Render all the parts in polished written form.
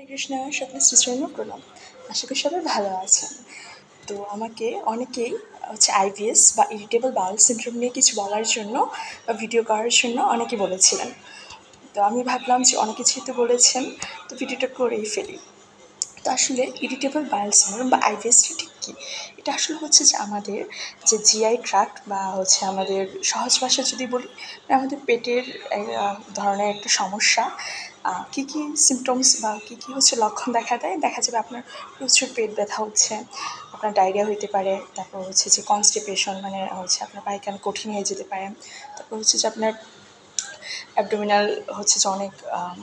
হরে কৃষ্ণ, সকলে শ্রীচরণ প্রণাম। আশা করি সবাই ভালো আছেন। তো আমাকে অনেকেই আইবিএস বা ইরিটেবল বাউল সিনড্রোম নিয়ে কিছু বলার জন্য বা ভিডিও করার জন্য অনেকে বলেছিলেন। তো আমি ভাবলাম যে অনেক কিছুই তো বলেছেন, তো ভিডিওটা করেই ফেলি। তো আসলে ইরিটেবল বাউল সিনড্রোম বা আইবিএসটা ঠিক কী? এটা আসলে হচ্ছে যে আমাদের যে জিআই ট্র্যাক্ট বা আমাদের সহজ ভাষায় যদি বলি, আমাদের পেটের ধরনের একটা সমস্যা। কী কী সিমটমস বা কী কী লক্ষণ দেখা দেয়? দেখা যাবে আপনার প্রচুর পেট ব্যথা হচ্ছে, আপনার ডায়রিয়া হইতে পারে, তারপর যে কনস্টিপেশন মানে আপনার পায়খানা কঠিন হয়ে যেতে পারে, তারপর যে আপনার অ্যাবডোমিনাল যে অনেক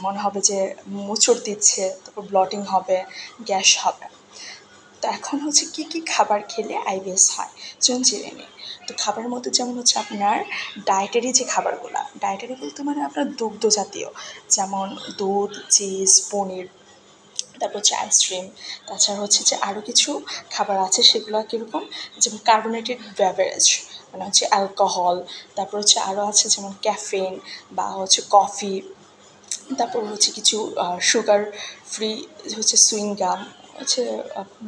মনে হবে যে মোচড় দিচ্ছে, তারপর ব্লটিং হবে, গ্যাস হবে। তো এখন কী কী খাবার খেলে আইবিএস হয় চলুন জেনে নিই। তো খাবারের মধ্যে যেমন আপনার ডায়েটারি যে খাবারগুলো, ডায়েটারি বলতে মানে আপনার দুগ্ধ জাতীয়, যেমন দুধ, চিজ, পনির, তারপর আইসক্রিম। তাছাড়া যে আরও কিছু খাবার আছে, সেগুলো কীরকম, যেমন কার্বোনেটেড বেভারেজ মানে অ্যালকোহল, তারপর আরও আছে যেমন ক্যাফেন বা কফি, তারপর কিছু সুগার ফ্রি সুইংগাম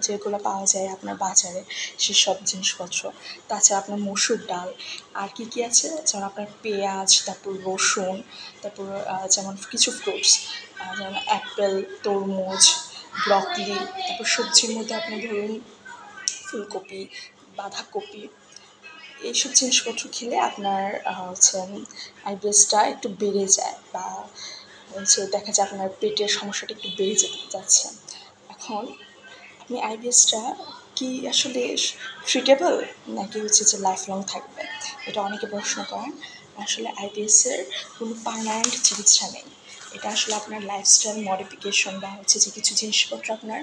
যেগুলো পাওয়া যায় আপনার বাজারে, সেসব জিনিসপত্র। তাছাড়া আপনার মসুর ডাল। আর কী কী আছে, যেমন আপনার পেঁয়াজ, তারপর রসুন, তারপর যেমন কিছু ফ্রুটস, যেমন অ্যাপেল, তরমুজ, ব্রকলি। তারপর সবজির মধ্যে আপনি ধরুন ফুলকপি, বাঁধাকপি, এইসব জিনিসপত্র খেলে আপনার আইবিএসটা একটু বেড়ে যায় বা দেখা যায় আপনার পেটের সমস্যাটা একটু বেড়ে যাচ্ছে। এখন আপনি আইবিএসটা কি আসলে ট্রিটেবল নাকি যে লাইফ লং থাকবে, এটা অনেকে প্রশ্ন করেন। আসলে আইবিএসের কোনো পার্মানেন্ট চিকিৎসা নেই। এটা আসলে আপনার লাইফস্টাইল মডিফিকেশন বা যে কিছু জিনিসপত্র আপনার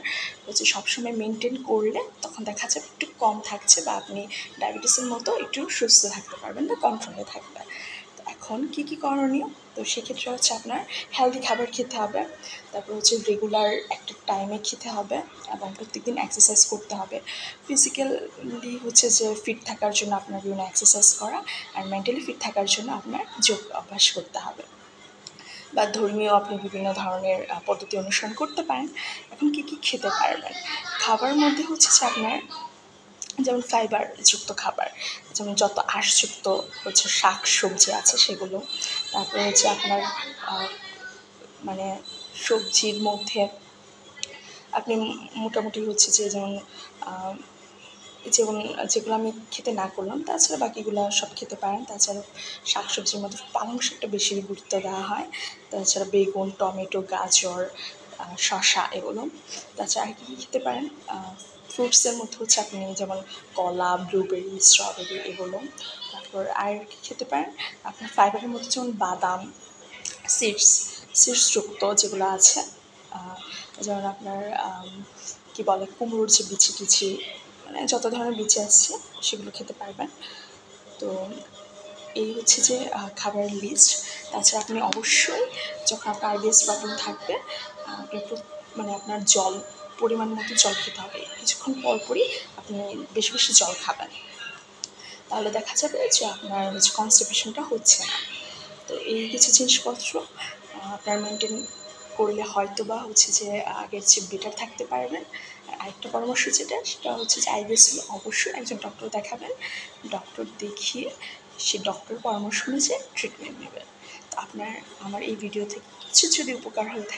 সবসময় মেনটেন করলে তখন দেখা যাবে একটু কম থাকছে বা আপনি ডায়াবেটিসের মতো একটু সুস্থ থাকতে পারবেন বা কন্ট্রোলে থাকবে। তো এখন কী কী করণীয়? তো সেক্ষেত্রে আপনার হেলদি খাবার খেতে হবে, তারপর রেগুলার একটা টাইমে খেতে হবে এবং প্রত্যেকদিন এক্সারসাইজ করতে হবে। ফিজিক্যালি যে ফিট থাকার জন্য আপনার বিভিন্ন এক্সারসাইজ করা, আর মেন্টালি ফিট থাকার জন্য আপনার যোগ অভ্যাস করতে হবে বা ধর্মীয় আপনি বিভিন্ন ধরনের পদ্ধতি অনুসরণ করতে পারেন। এখন কী কী খেতে পারবেন? খাবার মধ্যে যে আপনার যেমন ফাইবারযুক্ত খাবার, যেমন যত আঁশযুক্ত শাক সবজি আছে সেগুলো। তারপরে আপনার মানে সবজির মধ্যে আপনি মোটামুটি যেমন যেগুলো আমি খেতে না করলাম, তাছাড়া বাকিগুলো সব খেতে পারেন। তাছাড়া শাকসবজির মধ্যে পালং শাকটা বেশি গুরুত্ব দেওয়া হয়। তাছাড়া বেগুন, টমেটো, গাজর, শসা এগুলো। তাছাড়া আর কী কী খেতে পারেন? ফ্রুটসের মধ্যে আপনি যেমন কলা, ব্লুবেরি, স্ট্রবেরি এগুলো। তারপর আর কী খেতে পারেন? আপনার ফাইবারের মধ্যে যেমন বাদাম, সিডসযুক্ত যেগুলো আছে, যেমন আপনার কী বলে কুমড়োর যে বিচি টিচি, মানে যত ধরনের বিচি আছে সেগুলো খেতে পারবেন। তো এই যে খাবারের লিস্ট। তাছাড়া আপনি অবশ্যই যখন আপনার আইবিএস প্রবলেম থাকবে, আপনি আপনার জল পরিমাণ মতো জল খেতে হবে। কিছুক্ষণ পরপরই আপনি বেশি বেশি জল খাবেন, তাহলে দেখা যাবে যে আপনার কনস্টিপেশনটা হচ্ছে না। তো এই কিছু জিনিসপত্র আপনার মেনটেন করলে হয়তো বা যে আগের চেয়ে বেটার থাকতে পারবেন। আর আরেকটা পরামর্শ সেটা যে আইবিএস হলে অবশ্যই একজন ডক্টর দেখাবেন। ডক্টর দেখিয়ে সে ডক্টরের পরামর্শ অনুযায়ী ট্রিটমেন্ট নেবেন। তো আমার এই ভিডিও থেকে কিছু যদি উপকার হয়ে থাকে